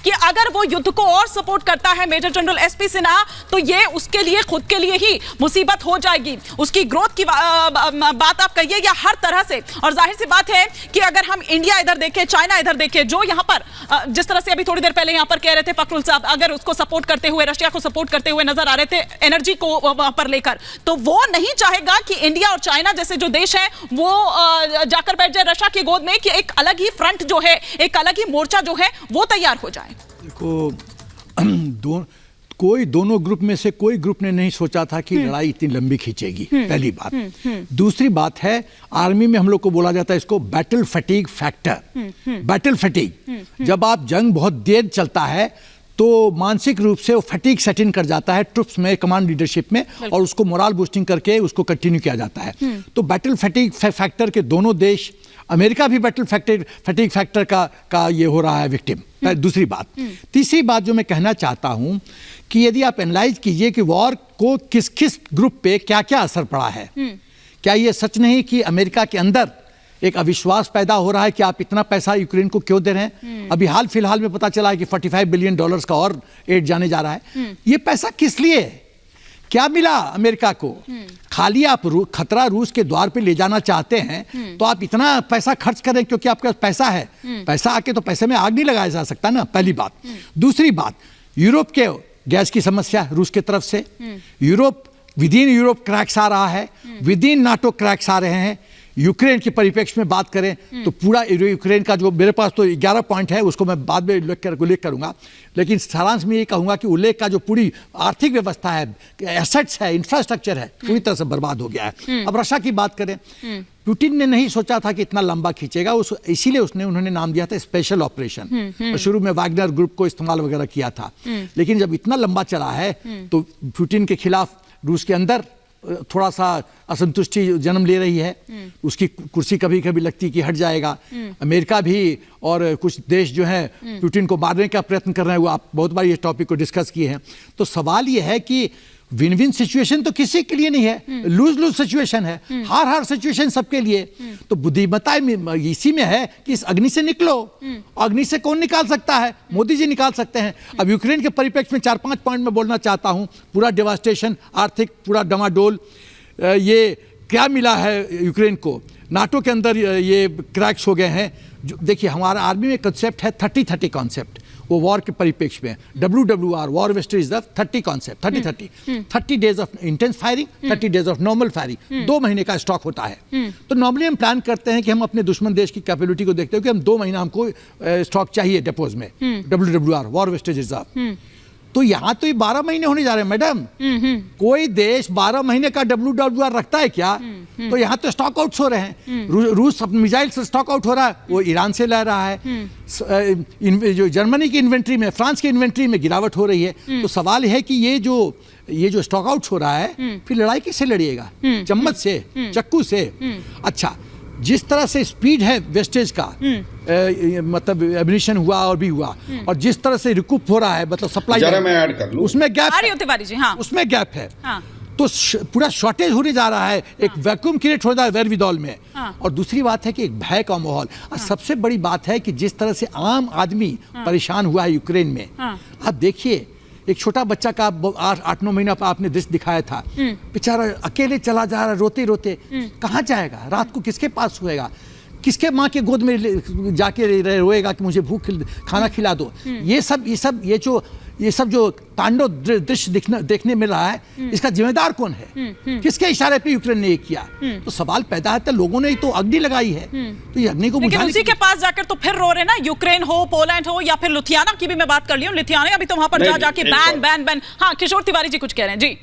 कि अगर वो युद्ध को और सपोर्ट करता है मेजर जनरल एसपी सिन्हा, तो ये उसके लिए खुद के लिए ही मुसीबत हो जाएगी। उसकी ग्रोथ की बात आप कहिए या हर तरह से। और जाहिर सी बात है कि अगर हम इंडिया इधर देखें, चाइना इधर देखें, जो यहां पर जिस तरह से अभी थोड़ी देर पहले यहां पर कह रहे थे फखरुल साहब, अगर उसको सपोर्ट करते हुए, रशिया को सपोर्ट करते हुए नजर आ रहे थे एनर्जी को वहां पर लेकर, तो वो नहीं चाहेगा कि इंडिया और चाइना जैसे जो देश हैं वो जाकर बैठ जाए रशिया की गोद में, कि एक अलग ही फ्रंट जो है, एक अलग ही मोर्चा जो है वो तैयार हो जाए। देखो, कोई दोनों ग्रुप में से कोई ग्रुप ने नहीं सोचा था कि लड़ाई इतनी लंबी खींचेगी, पहली बात। दूसरी बात है, आर्मी में हम लोग को बोला जाता है इसको battle fatigue factor. Battle fatigue, जब आप जंग बहुत देर चलता है तो मानसिक रूप से वो फटीग सेट इन कर जाता है ट्रुप्स में, कमांड लीडरशिप में, और उसको मोरल बूस्टिंग करके उसको कंटिन्यू किया जाता है। तो बैटल फटीग फैक्टर के दोनों देश, अमेरिका भी बैटल फटीग फैक्टर का ये हो रहा है विक्टिम। दूसरी बात। तीसरी बात जो मैं कहना चाहता हूं कि यदि आप एनालाइज कीजिए कि वॉर को किस किस ग्रुप पे क्या क्या असर पड़ा है, क्या ये सच नहीं कि अमेरिका के अंदर एक अविश्वास पैदा हो रहा है कि आप इतना पैसा यूक्रेन को क्यों दे रहे हैं? अभी हाल फिलहाल में पता चला है कि $45 बिलियन का और एड जाने जा रहा है। ये पैसा किस लिए है? क्या मिला अमेरिका को? खाली आप खतरा रूस के द्वार पे ले जाना चाहते हैं तो आप इतना पैसा खर्च करें क्योंकि आपके पास पैसा है। पैसा आके तो पैसे में आग नहीं लगाया जा सकता ना, पहली बात। दूसरी बात, यूरोप के गैस की समस्या रूस की तरफ से, Europe within Europe cracks आ रहा है, विद इन नाटो क्रैक्स आ रहे हैं। यूक्रेन के परिप्रेक्ष्य में बात करें तो पूरा यूक्रेन का जो मेरे पास तो 11 पॉइंट है, उसको मैं बाद में उल्लेख करूंगा, लेकिन सारांश में ये कहूंगा कि उल्लेख का जो पूरी आर्थिक व्यवस्था है, एसेट्स है, इंफ्रास्ट्रक्चर है, पूरी तरह से बर्बाद हो गया है। अब रशिया की बात करें, पुतिन ने नहीं सोचा था कि इतना लंबा खींचेगा, इसीलिए उन्होंने नाम दिया था स्पेशल ऑपरेशन। शुरू में वागनर ग्रुप को इस्तेमाल वगैरह किया था, लेकिन जब इतना लंबा चला है तो पुतिन के खिलाफ रूस के अंदर थोड़ा सा असंतुष्टि जन्म ले रही है। उसकी कुर्सी कभी कभी लगती कि हट जाएगा। अमेरिका भी और कुछ देश जो है पुतिन को मारने का प्रयत्न कर रहे हैं। वो आप बहुत बार ये टॉपिक को डिस्कस किए हैं। तो सवाल ये है कि विन विन सिचुएशन तो किसी के लिए नहीं है, लूज लूज सिचुएशन है, हार हार सिचुएशन सबके लिए। तो बुद्धिमत्ता इसी में है कि इस अग्नि से निकलो। अग्नि से कौन निकाल सकता है? मोदी जी निकाल सकते हैं। अब यूक्रेन के परिप्रेक्ष्य में 4-5 पॉइंट में बोलना चाहता हूं। पूरा डेवास्टेशन, आर्थिक पूरा डमाडोल, ये क्या मिला है यूक्रेन को? नाटो के अंदर ये क्रैक्स हो गए हैं। देखिए, हमारा आर्मी में कंसेप्ट है 30-30 कॉन्सेप्ट। वो वॉर के परिप्रेक्ष्य में WWR, war wastage reserve, 30 concept, 30 days of intense firing, 30 days of normal firing, 2 महीने का स्टॉक होता है। तो नॉर्मली हम प्लान करते हैं कि हम अपने दुश्मन देश की कैपेबिलिटी को देखते हैं कि हम 2 महीना हमको स्टॉक चाहिए डिपोज में, WWR, वॉर वेस्टेज रिजर्व। तो यहाँ तो ये 12 महीने होने जा रहे हैं मैडम। कोई देश 12 महीने का WWR रखता है क्या? तो यहाँ तो स्टॉक आउट्स हो रहे हैं। रूस मिसाइल से स्टॉक आउट हो रहा है, वो ईरान से ला रहा है। जो जर्मनी की इन्वेंट्री में, फ्रांस की इन्वेंट्री में गिरावट हो रही है। तो सवाल है कि ये जो स्टॉक आउट्स हो रहा है, फिर लड़ाई किससे लड़िएगा? चम्मच से, चक्कू से? अच्छा, जिस तरह से स्पीड है वेस्टेज का, मतलब एमिनिशन हुआ और भी हुआ, और जिस तरह से रिकूप हो रहा है, मतलब सप्लाई, मैं ऐड कर लूं, उसमें गैप है। तिवारी जी, हाँ, उसमें गैप है। तो पूरा शॉर्टेज होने जा रहा है, एक वैक्यूम क्रिएट हो रहा है वेरविदॉल में। और दूसरी बात है कि एक भय का माहौल। और सबसे बड़ी बात है कि जिस तरह से आम आदमी परेशान हुआ है यूक्रेन में, आप देखिए, एक छोटा बच्चा का 8-9 महीना पर आपने दृश्य दिखाया था, बेचारा अकेले चला जा रहा है रोते रोते। कहाँ जाएगा? रात को किसके पास सोएगा? किसके माँ के गोद में जाके रोएगा कि मुझे खाना खिला दो? ये सब जो तांडव दृश्य देखने मिल रहा है, इसका जिम्मेदार कौन है? किसके इशारे पे यूक्रेन ने ये किया? तो सवाल पैदा है, तो लोगों ने तो अग्नि लगाई है, तो ये अग्नि को बुझाने उसी के पास जाकर तो फिर रो रहे ना, यूक्रेन हो, पोलैंड हो, या फिर लुधियाना की भी मैं बात कर ली हूँ। लुधियाना अभी तो वहां पर जाके बैन। हाँ, किशोर तिवारी जी कुछ कह रहे हैं जी।